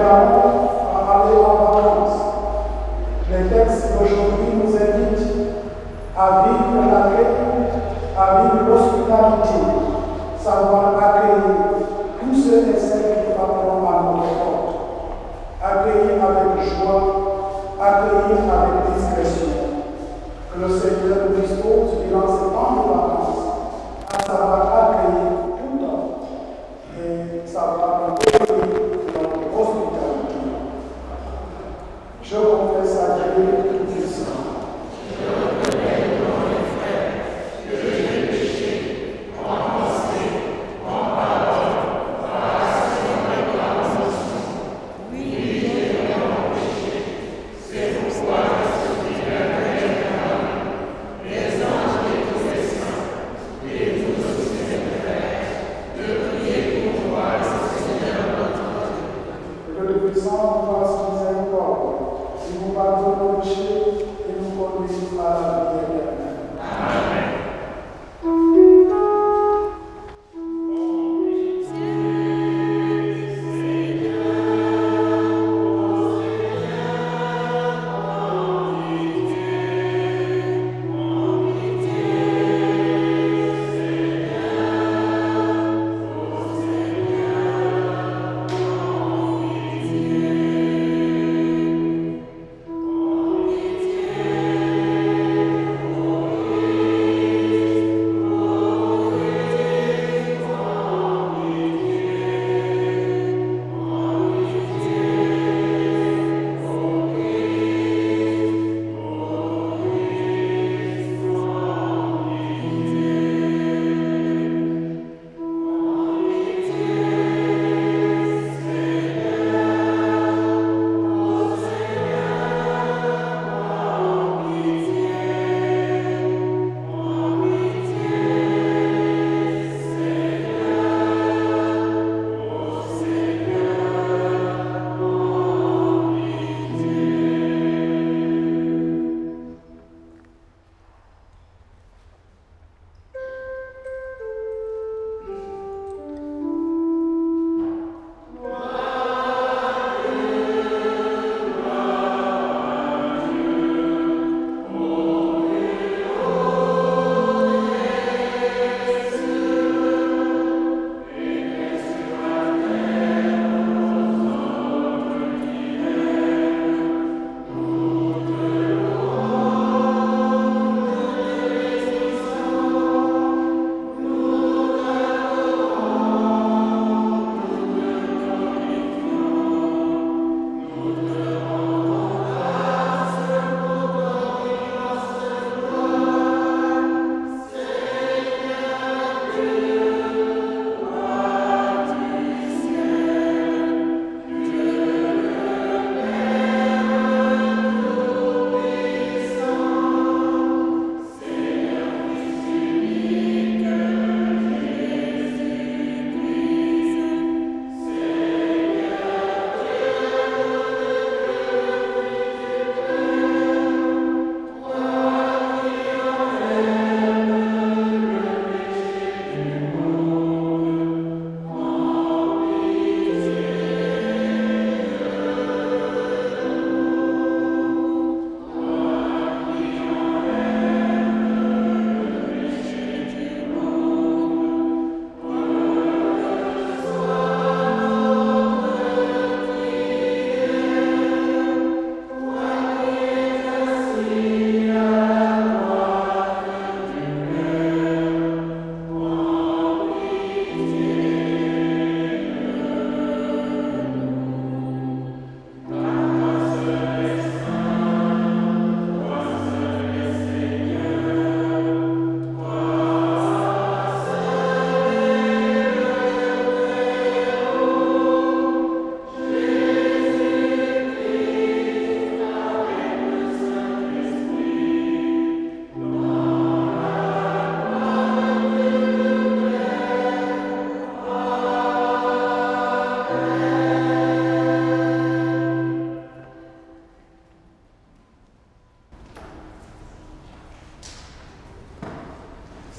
préparons à aller en vacances. Les textes d'aujourd'hui nous invitent à vivre l'accueil, à vivre l'hospitalité, savoir accueillir tous ceux et celles qui frapperont à notre porte. Accueillir avec joie, accueillir avec discrétion. Que le Seigneur nous dispose durant ces temps de vacances à savoir accueillir tout le temps et savoir accueillir notre hospitalité. Je confesse à Dieu Tout-Puissant.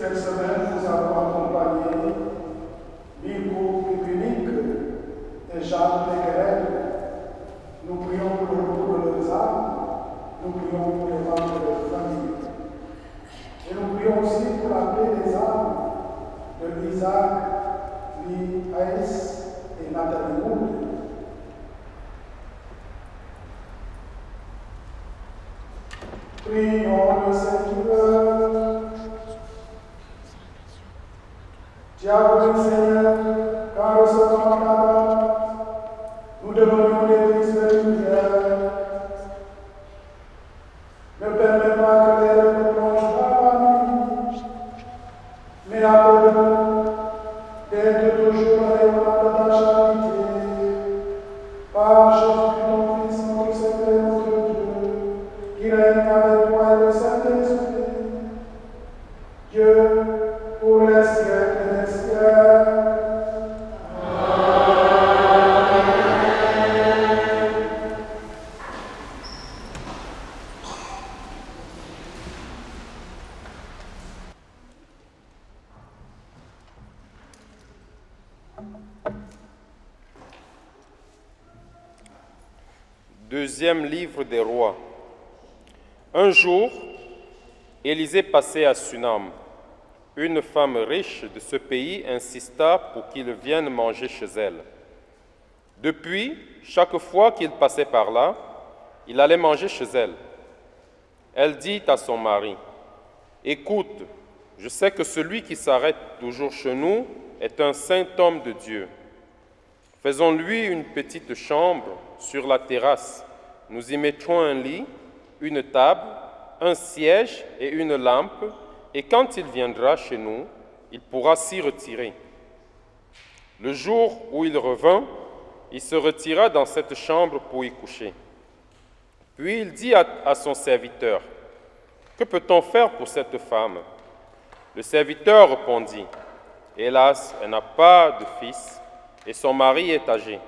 Cette semaine, nous avons accompagné Mirko Pipinik et Jeanne Leguerel de Isaac, Lee Hayes et Nathalie Wood. Prions le Seigneur. Diable du Seigneur, car recevant la nous demandons l'Église de lumière. Ne permets pas que les rêves ne plongent dans la nuit, mais accorde-nous d'être toujours rayonnant de ta charité, par Jésus ton Fils, notre Seigneur, notre Dieu, qui règne avec toi et le Saint-Esprit, Dieu, pour les siècles des siècles. Deuxième livre des rois. Un jour, Élisée passait à Sunam. Une femme riche de ce pays insista pour qu'il vienne manger chez elle. Depuis, chaque fois qu'il passait par là, il allait manger chez elle. Elle dit à son mari, « Écoute, je sais que celui qui s'arrête toujours chez nous est un saint homme de Dieu. Faisons-lui une petite chambre sur la terrasse. Nous y mettrons un lit, une table, un siège et une lampe, et quand il viendra chez nous, il pourra s'y retirer. » Le jour où il revint, il se retira dans cette chambre pour y coucher. Puis il dit à son serviteur, « Que peut-on faire pour cette femme ?» Le serviteur répondit, « Hélas, elle n'a pas de fils, et son mari est âgé. »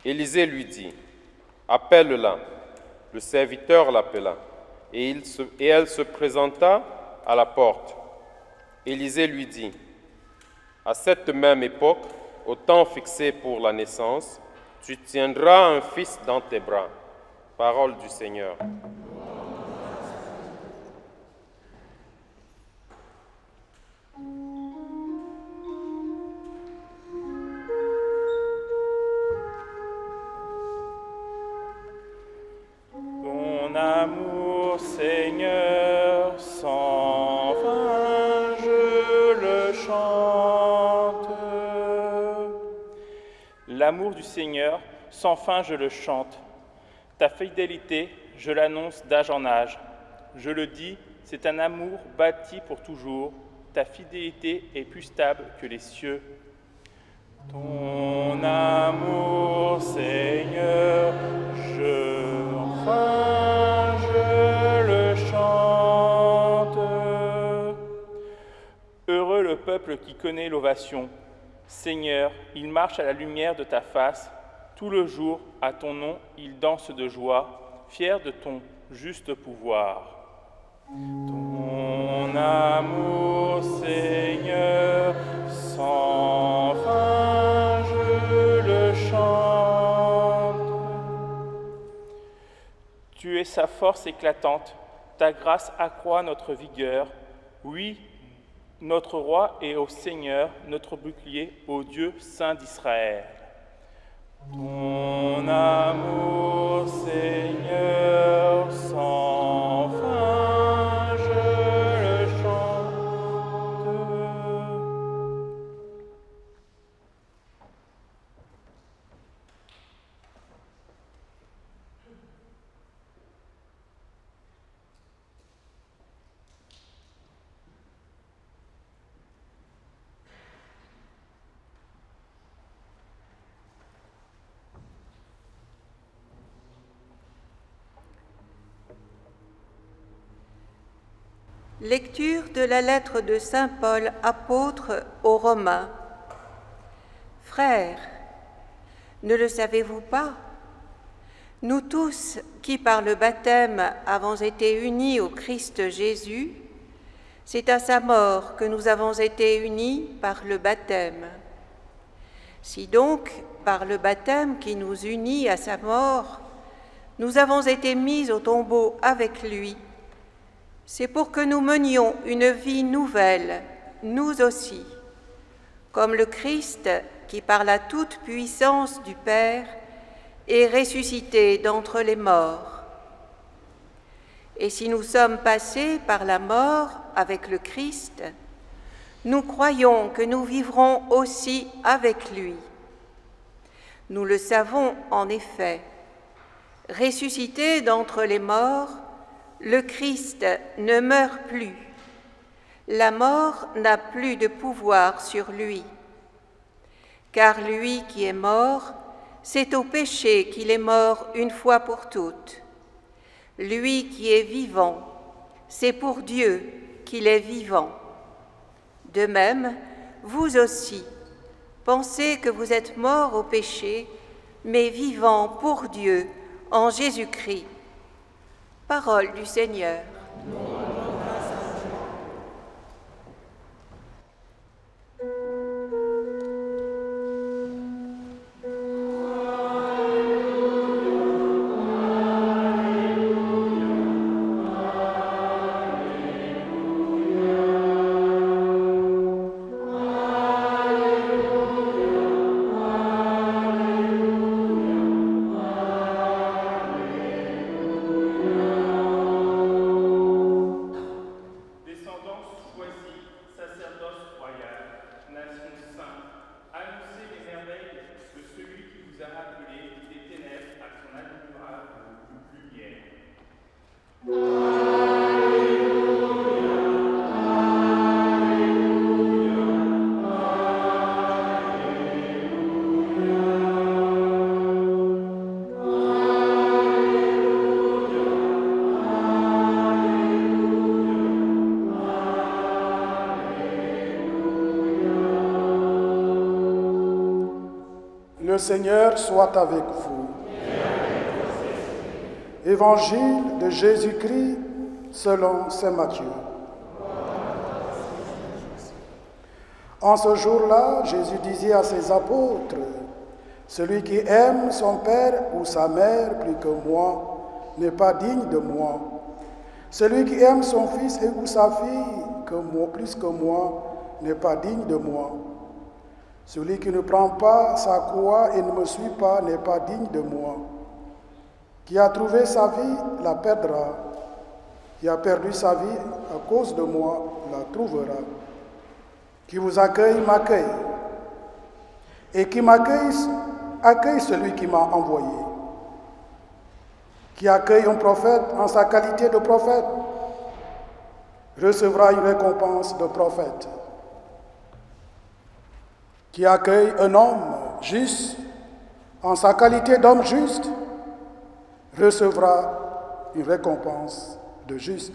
Élisée lui dit, « Appelle-la. » Le serviteur l'appela, et elle se présenta à la porte. Élisée lui dit, « À cette même époque, au temps fixé pour la naissance, tu tiendras un fils dans tes bras. » Parole du Seigneur. Ton amour, Seigneur, sans fin, je le chante. L'amour du Seigneur, sans fin, je le chante. Ta fidélité, je l'annonce d'âge en âge. Je le dis, c'est un amour bâti pour toujours. Ta fidélité est plus stable que les cieux. Ton amour, Seigneur, enfin je le chante. Heureux le peuple qui connaît l'ovation. Seigneur, il marche à la lumière de ta face. Tout le jour, à ton nom, il danse de joie, fier de ton juste pouvoir. Ton amour, Seigneur, sans fin, je le chante. Tu es sa force éclatante, ta grâce accroît notre vigueur. Oui, notre roi est au Seigneur, notre bouclier, au Dieu saint d'Israël. Ton amour, Seigneur, sans fin, je le chante. Lecture de la lettre de saint Paul, apôtre aux Romains. Frères, ne le savez-vous pas? Nous tous qui par le baptême avons été unis au Christ Jésus, c'est à sa mort que nous avons été unis par le baptême. Si donc, par le baptême qui nous unit à sa mort, nous avons été mis au tombeau avec lui, c'est pour que nous menions une vie nouvelle nous aussi, comme le Christ qui, par la toute-puissance du Père, est ressuscité d'entre les morts. Et si nous sommes passés par la mort avec le Christ, nous croyons que nous vivrons aussi avec lui. Nous le savons en effet, ressuscité d'entre les morts, le Christ ne meurt plus. La mort n'a plus de pouvoir sur lui. Car lui qui est mort, c'est au péché qu'il est mort une fois pour toutes. Lui qui est vivant, c'est pour Dieu qu'il est vivant. De même, vous aussi, pensez que vous êtes morts au péché, mais vivants pour Dieu en Jésus-Christ. Parole du Seigneur. Le Seigneur soit avec vous. Évangile de Jésus-Christ selon saint Matthieu. En ce jour-là, Jésus disait à ses apôtres, « Celui qui aime son père ou sa mère plus que moi n'est pas digne de moi. Celui qui aime son fils ou sa fille plus que moi n'est pas digne de moi. Celui qui ne prend pas sa croix et ne me suit pas n'est pas digne de moi. Qui a trouvé sa vie la perdra. Qui a perdu sa vie à cause de moi la trouvera. Qui vous accueille m'accueille. Et qui m'accueille accueille celui qui m'a envoyé. Qui accueille un prophète en sa qualité de prophète recevra une récompense de prophète. Qui accueille un homme juste en sa qualité d'homme juste recevra une récompense de juste.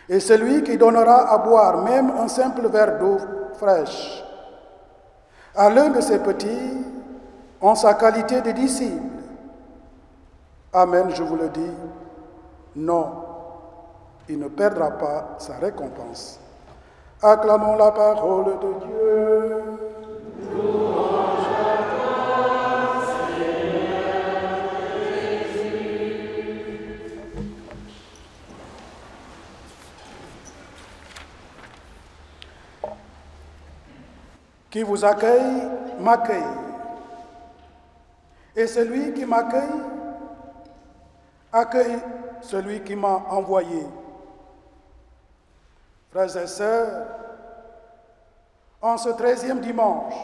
Et celui qui donnera à boire même un simple verre d'eau fraîche à l'un de ses petits en sa qualité de disciple, amen, je vous le dis, non, il ne perdra pas sa récompense. Acclamons la parole de Dieu. Louange à toi, Seigneur Jésus. Qui vous accueille, m'accueille. Et celui qui m'accueille, accueille celui qui m'a envoyé. Frères et sœurs, en ce 13e dimanche,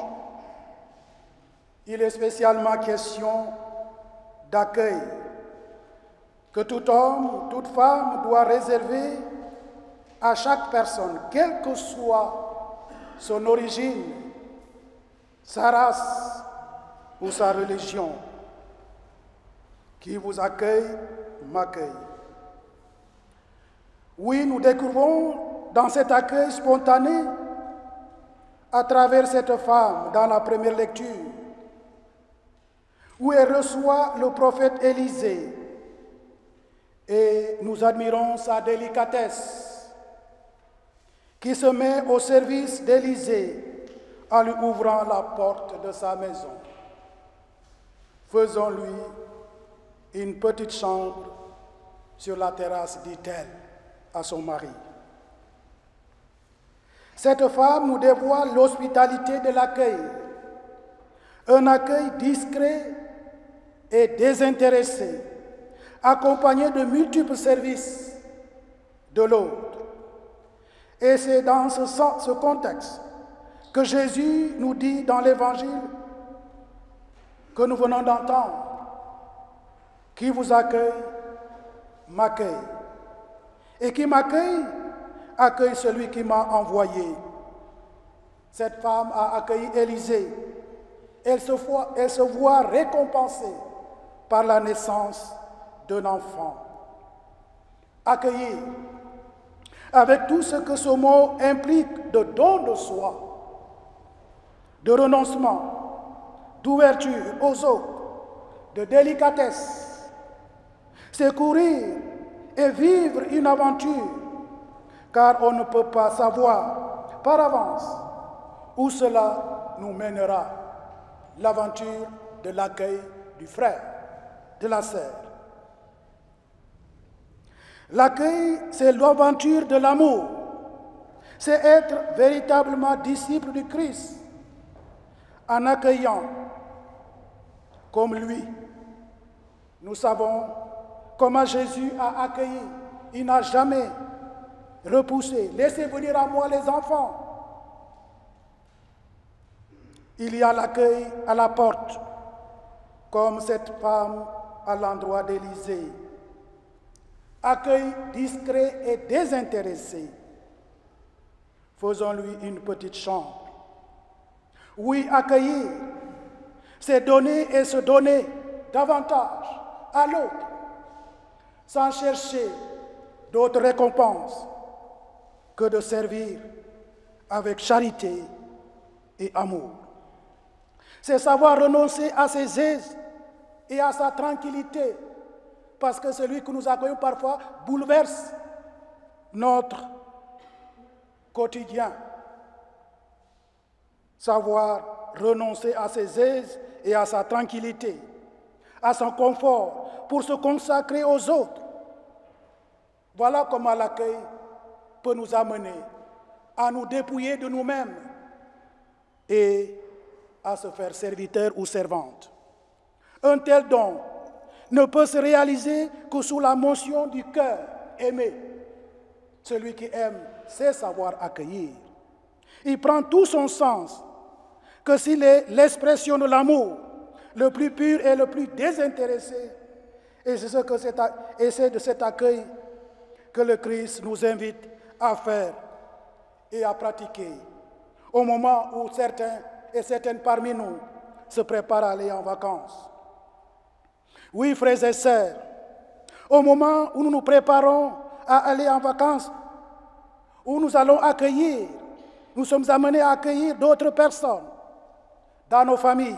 il est spécialement question d'accueil que tout homme, toute femme doit réserver à chaque personne, quelle que soit son origine, sa race ou sa religion. Qui vous accueille, m'accueille. Oui, nous découvrons dans cet accueil spontané, à travers cette femme dans la première lecture, où elle reçoit le prophète Élisée, et nous admirons sa délicatesse, qui se met au service d'Élisée en lui ouvrant la porte de sa maison. Faisons-lui une petite chambre sur la terrasse, dit-elle à son mari. Cette femme nous dévoile l'hospitalité de l'accueil, un accueil discret et désintéressé, accompagné de multiples services de l'autre. Et c'est dans ce contexte que Jésus nous dit dans l'Évangile que nous venons d'entendre, « Qui vous accueille, m'accueille. Et qui m'accueille, accueille celui qui m'a envoyé. » Cette femme a accueilli Élisée. Elle se voit récompensée par la naissance d'un enfant. Accueillir, avec tout ce que ce mot implique de don de soi, de renoncement, d'ouverture aux autres, de délicatesse, secourir et vivre une aventure, car on ne peut pas savoir par avance où cela nous mènera, l'aventure de l'accueil du frère, de la sœur. L'accueil, c'est l'aventure de l'amour, c'est être véritablement disciple du Christ, en accueillant comme lui. Nous savons comment Jésus a accueilli. Il n'a jamais repoussé. Laissez venir à moi les enfants. Il y a l'accueil à la porte, comme cette femme à l'endroit d'Élisée. Accueil discret et désintéressé. Faisons-lui une petite chambre. Oui, accueillir, c'est donner et se donner davantage à l'autre, sans chercher d'autres récompenses que de servir avec charité et amour. C'est savoir renoncer à ses aises et à sa tranquillité, parce que celui que nous accueillons parfois bouleverse notre quotidien. Savoir renoncer à ses aises et à sa tranquillité, à son confort, pour se consacrer aux autres. Voilà comment l'accueil peut nous amener à nous dépouiller de nous-mêmes et à se faire serviteur ou servante. Un tel don ne peut se réaliser que sous la motion du cœur aimé. Celui qui aime sait savoir accueillir. Il prend tout son sens que s'il est l'expression de l'amour le plus pur et le plus désintéressé. Et c'est de cet accueil que le Christ nous invite à faire et à pratiquer au moment où certains et certaines parmi nous se préparent à aller en vacances. Oui, frères et sœurs, au moment où nous nous préparons à aller en vacances, où nous allons accueillir, nous sommes amenés à accueillir d'autres personnes dans nos familles.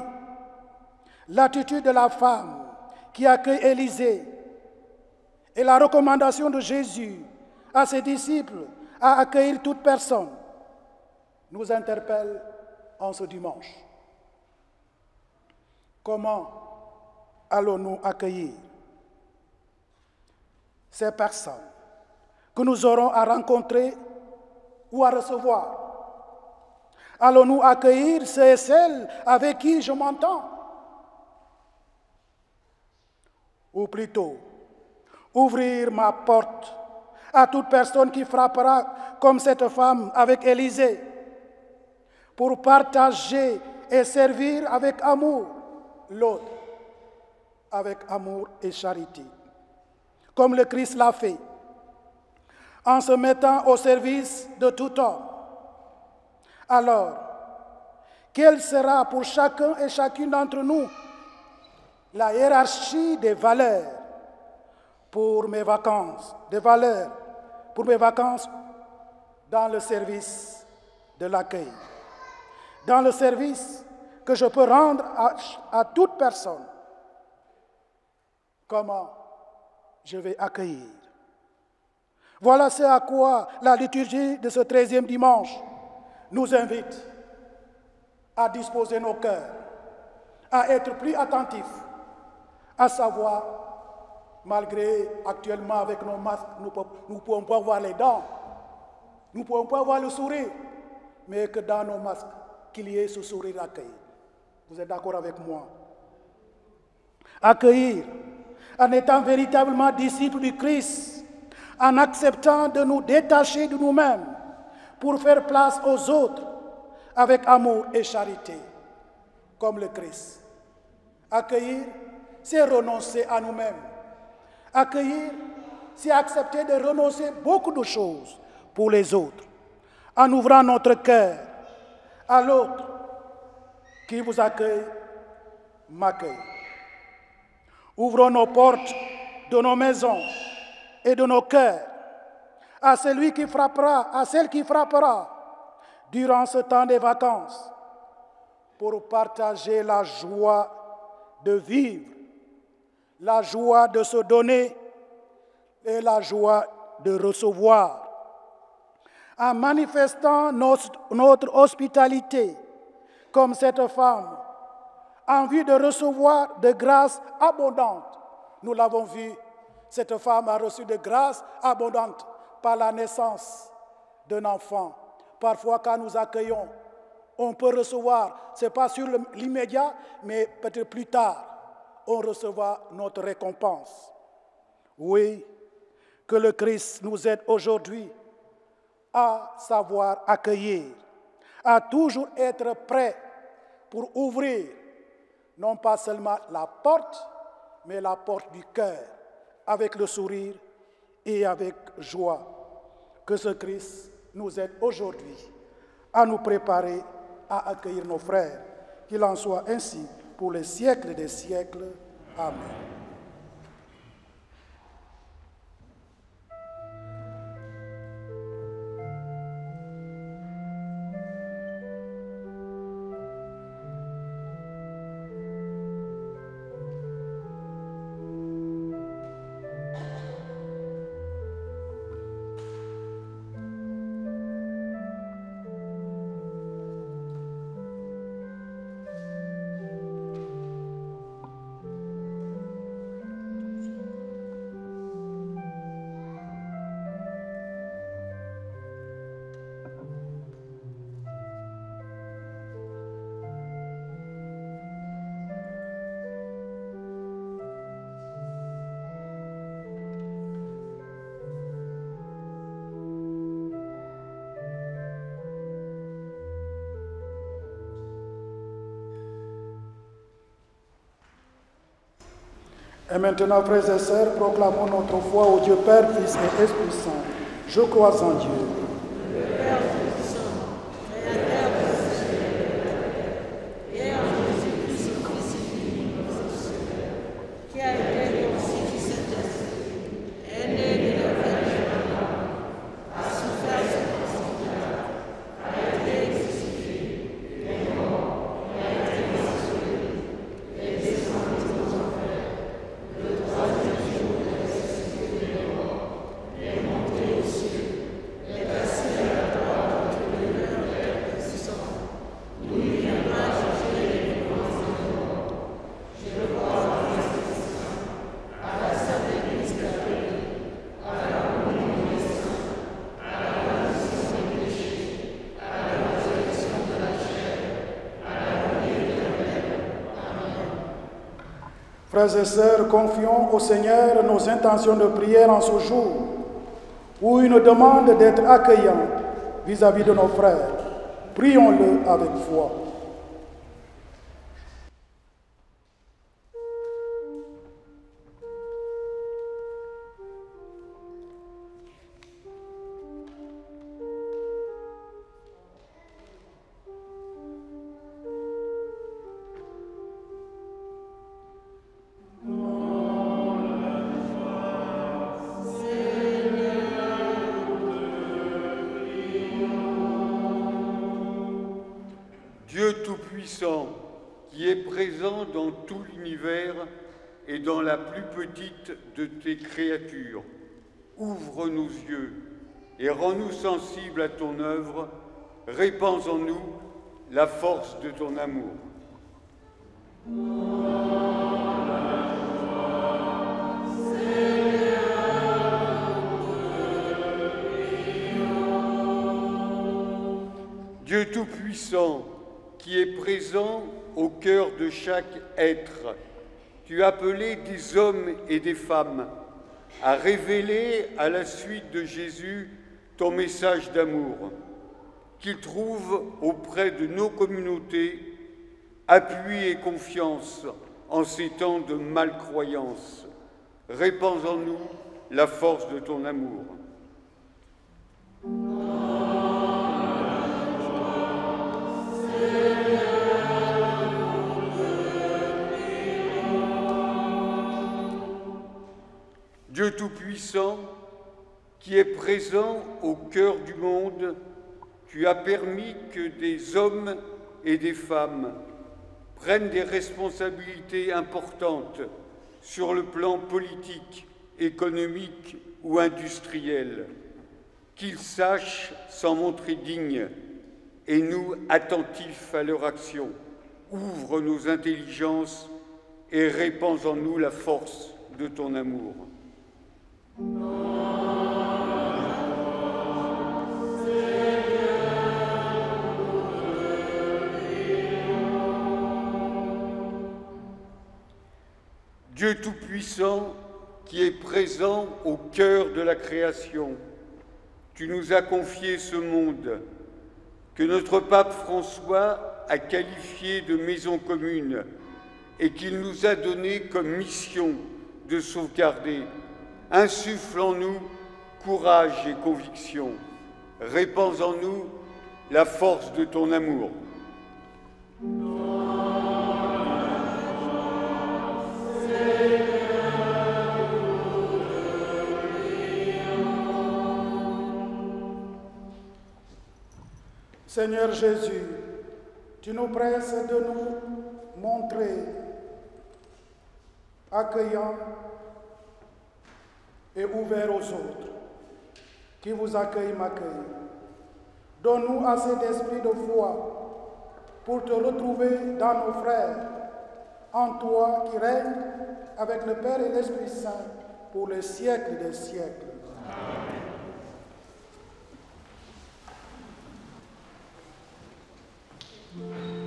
L'attitude de la femme qui accueille Élisée et la recommandation de Jésus à ses disciples à accueillir toute personne nous interpellent en ce dimanche. Comment allons-nous accueillir ces personnes que nous aurons à rencontrer ou à recevoir? Allons-nous accueillir ceux et celles avec qui je m'entends? Ou plutôt, ouvrir ma porte à toute personne qui frappera comme cette femme avec Élisée, pour partager et servir avec amour l'autre, avec amour et charité, comme le Christ l'a fait, en se mettant au service de tout homme. Alors, quelle sera pour chacun et chacune d'entre nous la hiérarchie des valeurs pour mes vacances, dans le service de l'accueil, dans le service que je peux rendre à toute personne? Comment je vais accueillir? Voilà ce à quoi la liturgie de ce 13e dimanche nous invite à disposer nos cœurs, à être plus attentifs, à savoir, malgré actuellement avec nos masques, nous ne pouvons pas voir les dents, nous ne pouvons pas voir le sourire, mais que dans nos masques, qu'il y ait ce sourire accueilli. Vous êtes d'accord avec moi? Accueillir en étant véritablement disciples du Christ, en acceptant de nous détacher de nous-mêmes pour faire place aux autres avec amour et charité, comme le Christ. Accueillir, c'est renoncer à nous-mêmes. Accueillir, c'est accepter de renoncer beaucoup de choses pour les autres, en ouvrant notre cœur à l'autre qui vous accueille, m'accueille. Ouvrons nos portes de nos maisons et de nos cœurs à celui qui frappera, à celle qui frappera durant ce temps des vacances pour partager la joie de vivre, la joie de se donner et la joie de recevoir. En manifestant notre hospitalité comme cette femme, en vue de recevoir de grâces abondantes. Nous l'avons vu, cette femme a reçu de grâces abondantes par la naissance d'un enfant. Parfois, quand nous accueillons, on peut recevoir, ce n'est pas sur l'immédiat, mais peut-être plus tard, on recevra notre récompense. Oui, que le Christ nous aide aujourd'hui à savoir accueillir, à toujours être prêt pour ouvrir non pas seulement la porte, mais la porte du cœur, avec le sourire et avec joie. Que ce Christ nous aide aujourd'hui à nous préparer à accueillir nos frères. Qu'il en soit ainsi pour les siècles des siècles. Amen. Et maintenant, frères et sœurs, proclamons notre foi au Dieu Père, Fils et Esprit Saint. Je crois en Dieu. Frères et sœurs, confions au Seigneur nos intentions de prière en ce jour, ou une demande d'être accueillant vis-à-vis de nos frères. Prions-le avec foi. Dieu Tout-Puissant, qui est présent dans tout l'univers et dans la plus petite de tes créatures, ouvre nos yeux et rends-nous sensibles à ton œuvre, répands en nous la force de ton amour. Dieu Tout-Puissant, qui est présent au cœur de chaque être, tu as appelé des hommes et des femmes à révéler à la suite de Jésus ton message d'amour, qu'ils trouvent auprès de nos communautés appui et confiance en ces temps de malcroyance. Répands en nous la force de ton amour. Dieu Tout-Puissant, qui est présent au cœur du monde, tu as permis que des hommes et des femmes prennent des responsabilités importantes sur le plan politique, économique ou industriel, qu'ils sachent s'en montrer dignes et nous attentifs à leur action. Ouvre nos intelligences et répands en nous la force de ton amour. Dieu Tout-Puissant, qui est présent au cœur de la création, tu nous as confié ce monde que notre pape François a qualifié de maison commune et qu'il nous a donné comme mission de sauvegarder. Insuffle en nous courage et conviction. Répands en nous la force de ton amour. Seigneur Jésus, tu nous presses de nous montrer accueillants et ouverts aux autres. Qui vous accueille m'accueille. Donne-nous assez d'esprit de foi pour te retrouver dans nos frères, en toi qui règnes avec le Père et l'Esprit Saint pour les siècles des siècles. Amen.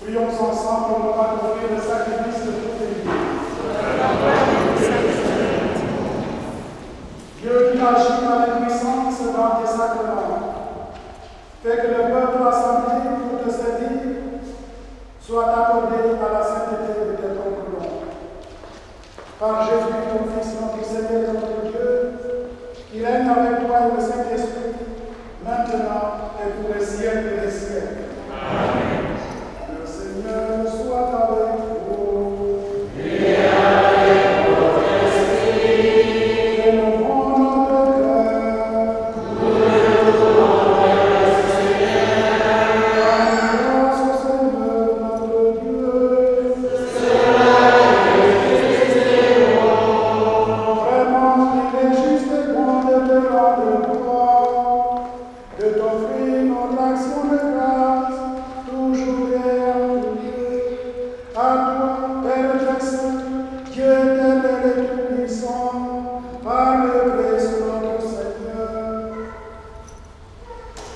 Prions ensemble pour accorder le sacrifice de toute l'Église. Dieu qui agit avec puissance dans tes sacrements, fait que le peuple assemblé pour te servir soit accordé à la sainteté de tes propres noms. Par Jésus, ton Fils, notre Seigneur et notre Dieu, qui règne avec toi et le Saint-Esprit, maintenant et pour les siècles des siècles. Amen. Le Seigneur soit avec vous. Et avec votre esprit. Que le bon nom de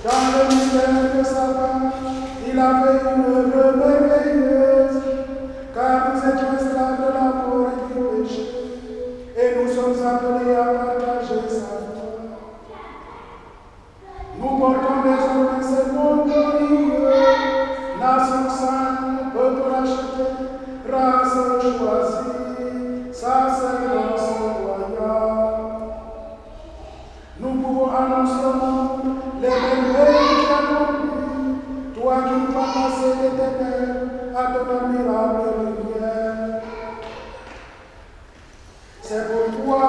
Dans le mystère de sa part, il a fait une œuvre merveilleuse, car nous étions esclaves de la mort et du péché, et nous sommes appelés à partager sa foi. Nous portons désormais ce nom glorieux, nation sainte, peuple racheté, race choisie, sacerdoce royal. Nous pouvons annoncer au monde les merveilles que tu as accomplis, toi qui nous as passé des ténèbres à ton admirable lumière. C'est pourquoi,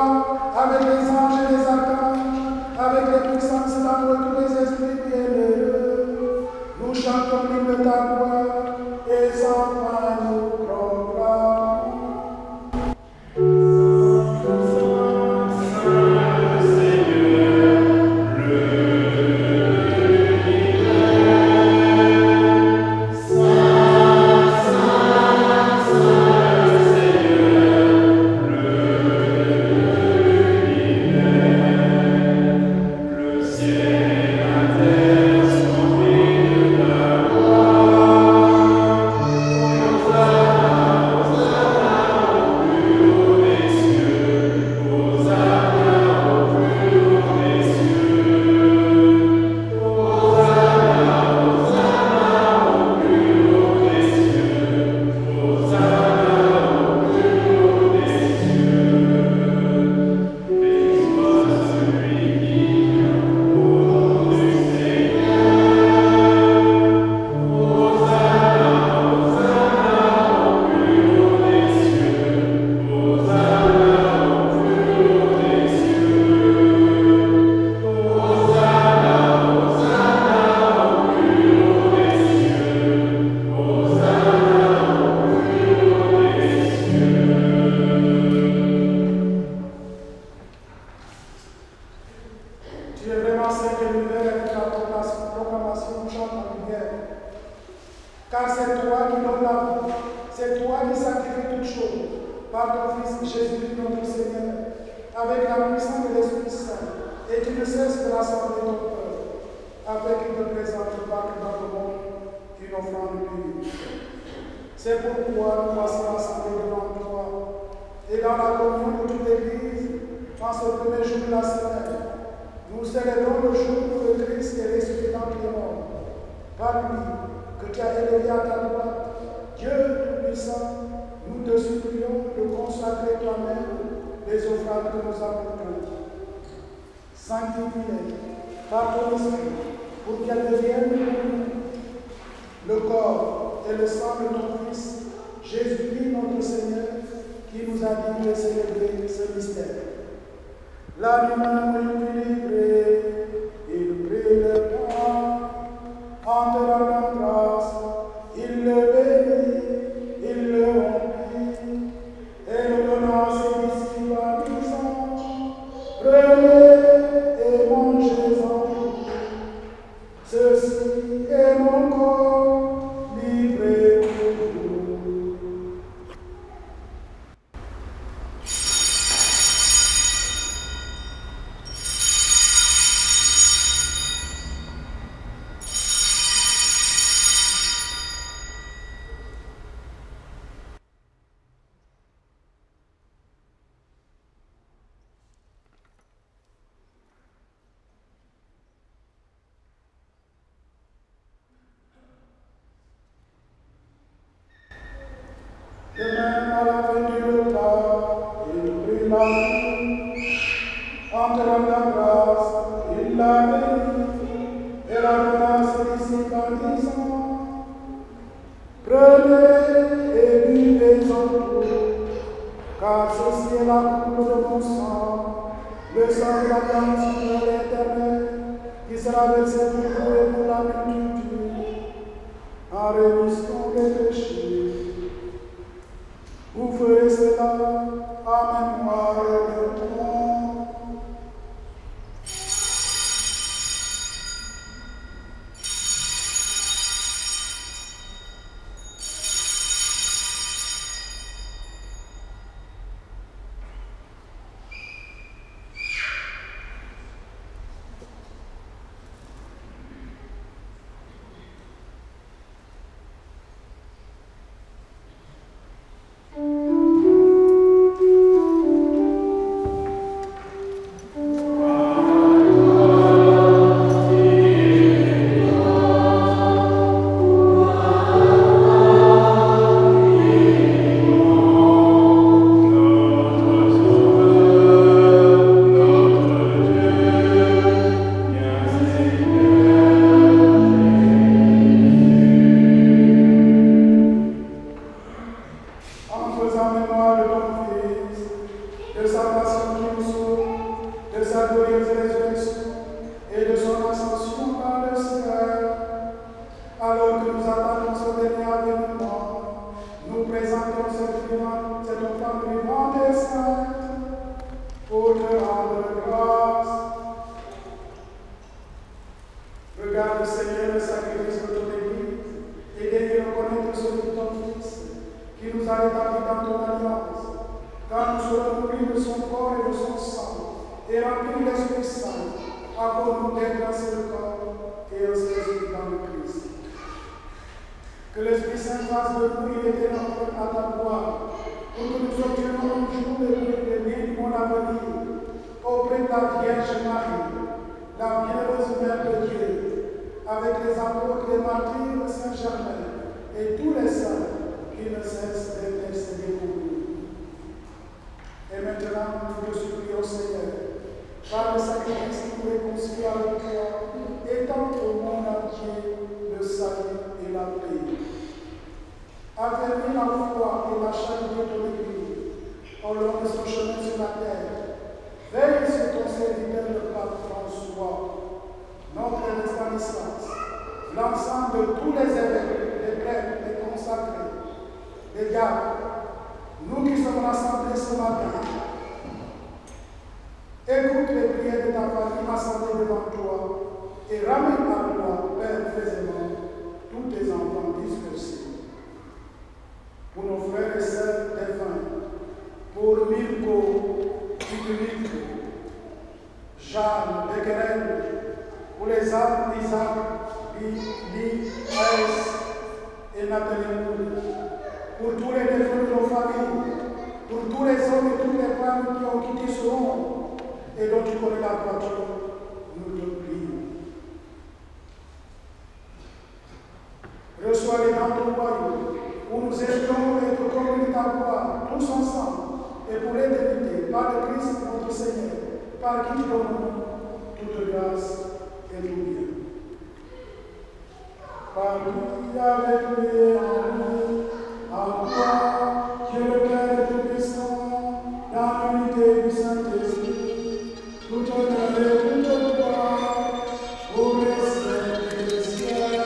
avec les anges et les archanges, avec les puissances d'amour et tous les esprits bienheureux, nous chantons l'hymne de ta gloire et sans fin nous proclamons. De même, à la fin du repas, il prit la coupe, en te rendant grâce, il la bénit et la donna à ses disciples en disant: Prenez et buvez-en tous, car ceci est la coupe de mon sang, le sang de l'alliance de l'Éternel, qui sera versé pour vous et pour la multitude, en rémission des péchés. Vous ferez cela en mémoire de moi. Regarde, Seigneur, le sacrifice de ton Église et daigne reconnaître celui de ton Fils qui nous a rétablis dans ton alliance. Car nous serons nourris de son corps et de son sang et remplis de l'Esprit Saint, accorde-nous d'être un seul corps et un seul esprit dans le Christ. Que l'Esprit Saint fasse de nous il était à ta gloire, pour que nous obtenions un jour les biens du monde à venir, auprès de la Vierge Marie, la bienheureuse Mère de Dieu, avec les apôtres, les martyrs, Saint-Germain et tous les saints qui ne cessent d'intercéder pour nous. Et maintenant, nous te supplions, Seigneur, par le sacrifice qui nous réconcilie avec toi, étends au monde entier le salut et la paix. Affermis la foi et la charité de ton Église, au long de son chemin sur la terre. Veille sur ton serviteur, le pape François, notre Stanislas, l'ensemble de tous les évêques, les prêtres, les consacrés, les diacres, nous qui sommes rassemblés ce matin. Écoute les prières de ta famille assemblée devant toi et ramène à toi, Père aisément, tous tes enfants dispersés. Pour nos frères et sœurs défunts, pour Mirko, Hippolyte, Jeanne, Becquerel, pour les âmes Isaac, Lee, et Nathalie Mouli, pour tous les défunts de nos familles, pour tous les hommes et toutes les femmes qui ont quitté ce monde et dont tu connais la voiture, nous te prions. Reçois-les dans ton royaume, où nous espérons être communis ta gloire, tous ensemble, et pour l'éternité, par le Christ notre Seigneur, par qui tu donnes toute grâce et tout bien. Par lui, avec lui et en nous, à toi, Dieu le Père Tout-Puissant, dans l'unité du Saint-Esprit, toute honneur et toute gloire, pour les siècles des siècles.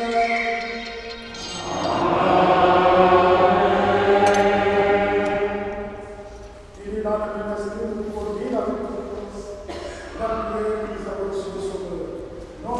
Il est dans le ministère pour dire avec confiance la prière que nous avons reçue du Sauveur. Non,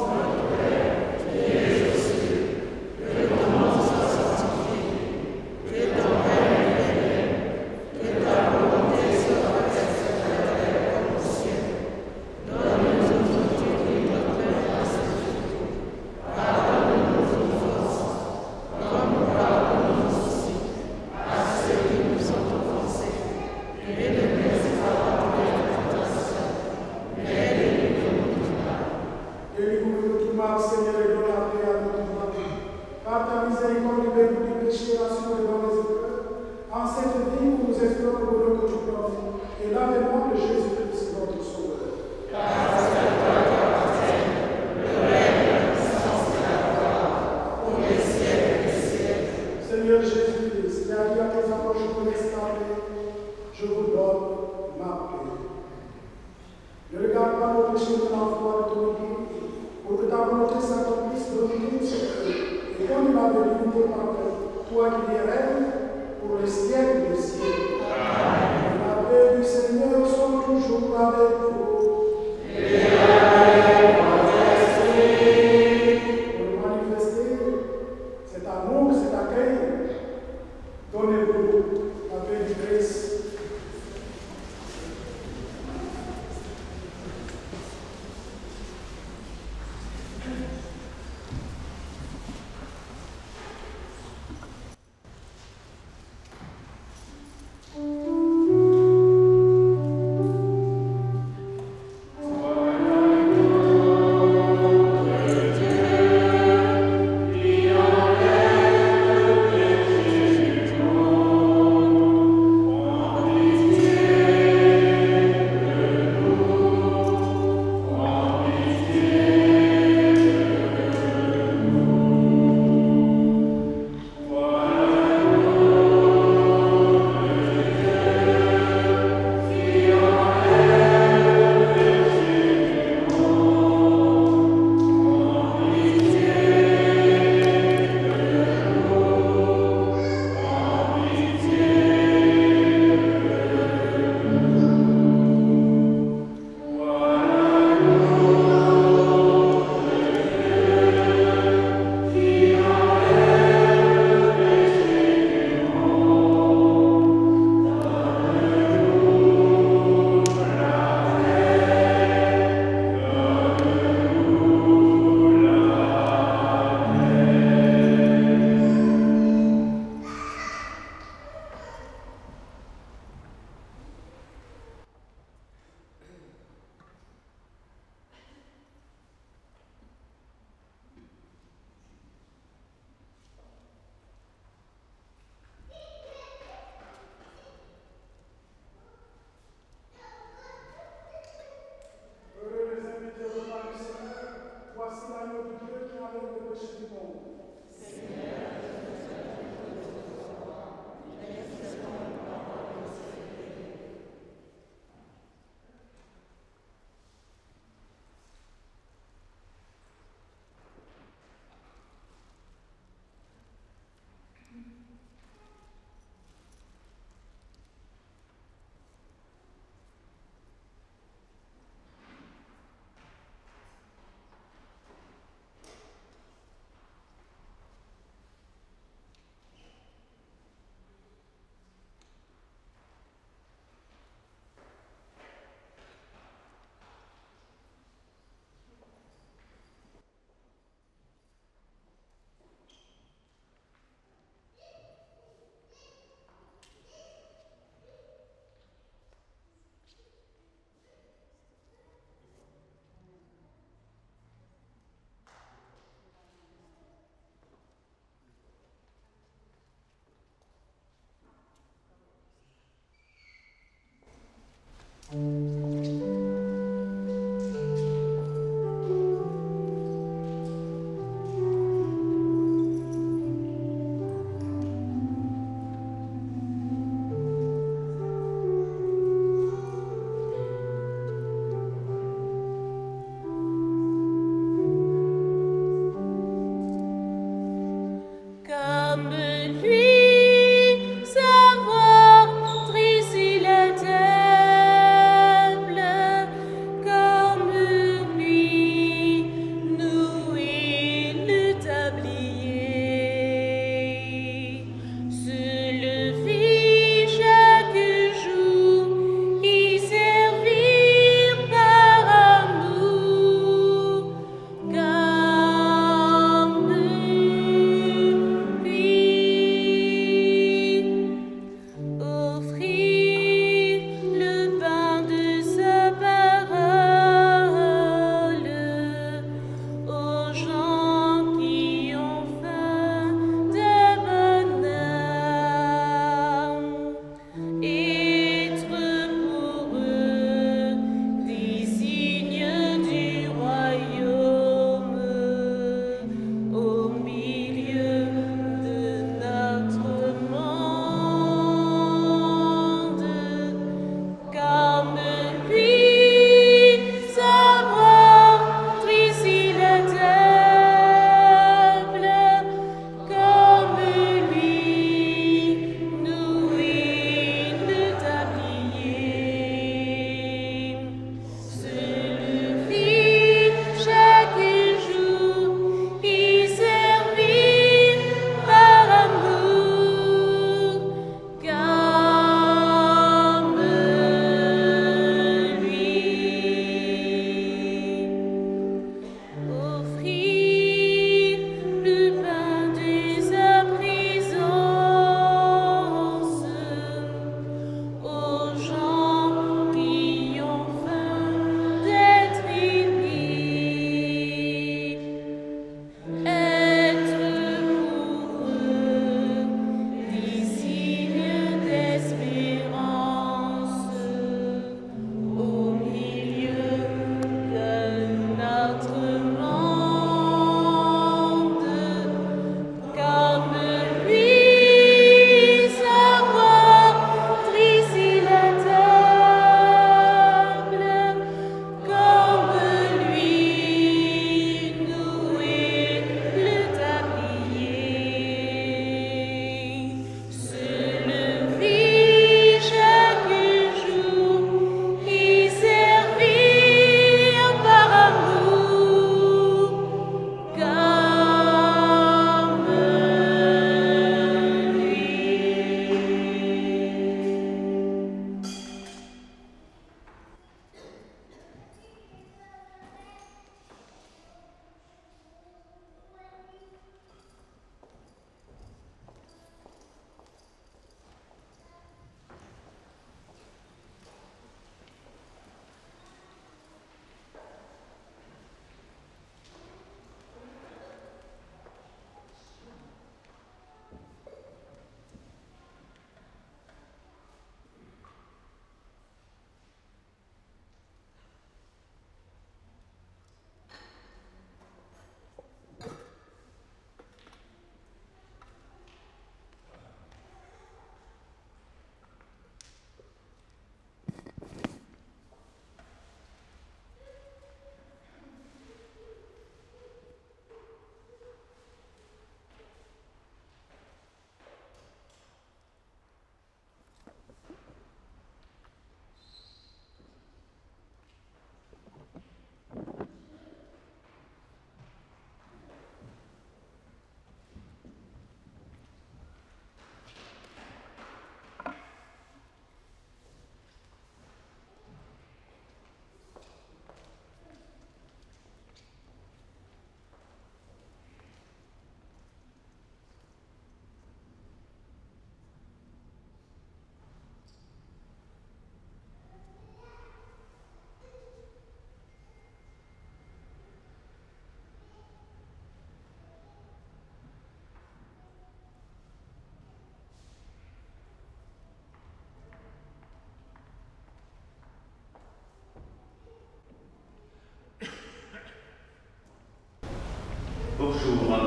Bonjour.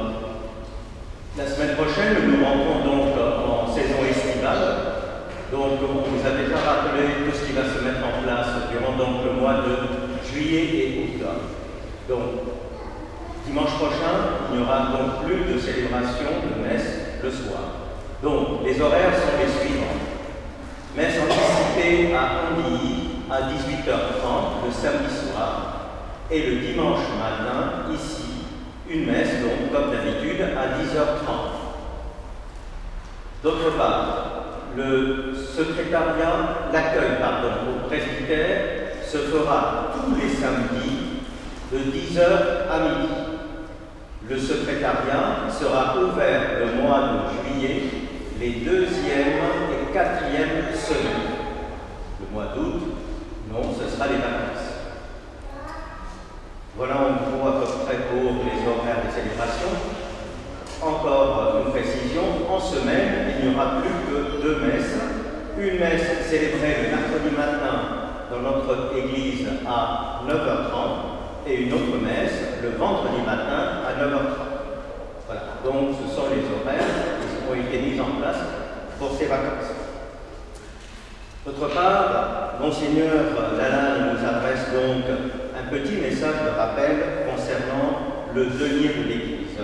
La semaine prochaine, nous rentrons donc en saison estivale. Donc, on vous a déjà rappelé tout ce qui va se mettre en place durant donc, le mois de juillet et août. Donc, dimanche prochain, il n'y aura donc plus de célébration de messe le soir. Donc, les horaires sont les suivants. Messe anticipée à Andilly à 18h30 le samedi soir et le dimanche matin, ici, une messe, donc, comme d'habitude, à 10h30. D'autre part, le secrétariat, l'accueil au presbytère se fera tous les samedis de 10h à midi. Le secrétariat sera ouvert le mois de juillet, les 2e et 4e semaines. Le mois d'août, non, ce sera les vacances. Voilà en gros à peu près pour les horaires des célébrations. Encore une précision, en semaine, il n'y aura plus que 2 messes. Une messe célébrée le mercredi matin dans notre église à 9h30 et une autre messe le vendredi matin à 9h30. Voilà, donc ce sont les horaires qui ont été mis en place pour ces vacances. D'autre part, Monseigneur Lalanne nous adresse donc un petit message de rappel concernant le denier de l'Église.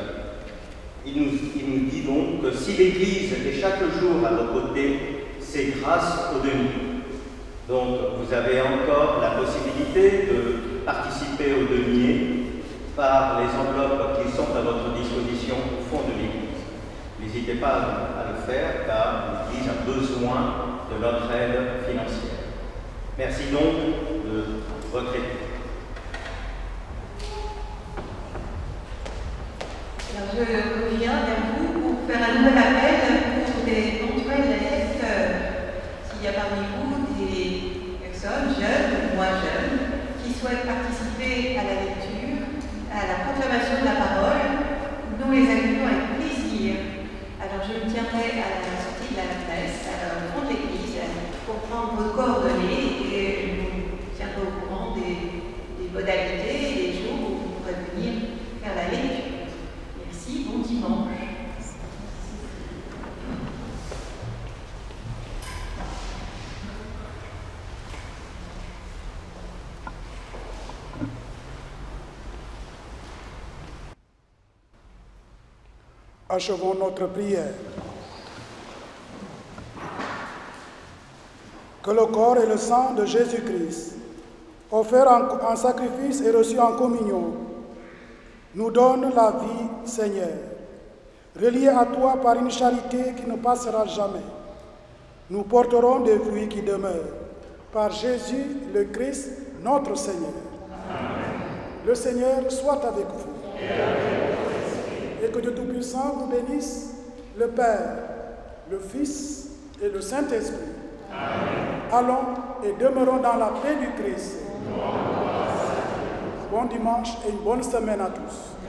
Il nous dit donc que si l'Église est chaque jour à nos côtés, c'est grâce au denier. Donc vous avez encore la possibilité de participer au denier par les enveloppes qui sont à votre disposition au fond de l'Église. N'hésitez pas à le faire car l'Église a besoin de notre aide financière. Merci donc de votre écoute. Alors je reviens vers vous pour faire un nouvel appel pour des éventuels lecteurs. S'il y a parmi vous des personnes jeunes ou moins jeunes qui souhaitent participer à la lecture, à la proclamation de la parole, nous les accueillons avec plaisir. Alors je me tiendrai à la sortie de la messe, au fond de l'église, pour prendre vos coordonnées et je vous tiendrai au courant des modalités et des jours où vous pourrez venir faire la lecture. Merci, bon dimanche. Achevons notre prière. Que le corps et le sang de Jésus-Christ, offerts en sacrifice et reçus en communion, nous donnent la vie, Seigneur, reliés à toi par une charité qui ne passera jamais. Nous porterons des fruits qui demeurent, par Jésus le Christ, notre Seigneur. Amen. Le Seigneur soit avec vous. Et que Dieu Tout-Puissant vous bénisse, le Père, le Fils et le Saint-Esprit. Allons et demeurons dans la paix du Christ. Bon dimanche et une bonne semaine à tous.